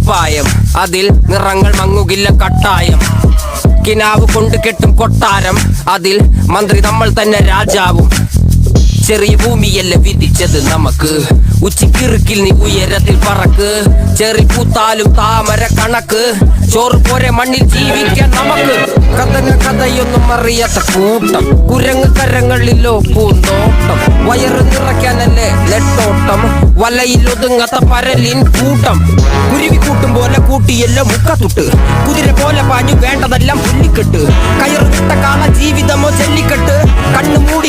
കുപ്പായം, അതിൽ നിറങ്ങൾ മങ്ങുകില്ല കട്ടായം. കിനാവ് കൊണ്ട് കെട്ടും കൊട്ടാരം, അതിൽ മന്ത്രി നമ്മൾ തന്നെ രാജാവും. ചെറിയ ഭൂമിയല്ല വിധിച്ചത് നമുക്ക്, ഉച്ചക്കിറുക്കിൽ നീ ഉയരത്തിൽ പറക്ക്. ചെറി പൂത്താലും താമര കണക്ക്, ചോറ് പോരെ മണ്ണിൽ ജീവിക്കാൻ നമുക്ക്. കഥയൊന്നും അറിയാത്ത കൂട്ടം, കുരങ്ങ് കരങ്ങളിലോ പൂന്തോട്ടം. വയറ് നിറയ്ക്കാനല്ലേ നെട്ടോട്ടം, വലയിൽ ഒതുങ്ങാത്ത പരലിൻ കൂട്ടം. കുരുവി കൂട്ടും പോലെ കൂട്ടിയല്ലോ മുക്കത്തുട്ട്, കുതിര പോലെ പാഞ്ഞു വേണ്ടതെല്ലാം പുല്ലിക്കെട്ട്. കയറുവിട്ട കാള ജീവിതമോ ജല്ലിക്കെട്ട്, കണ്ണു മൂടി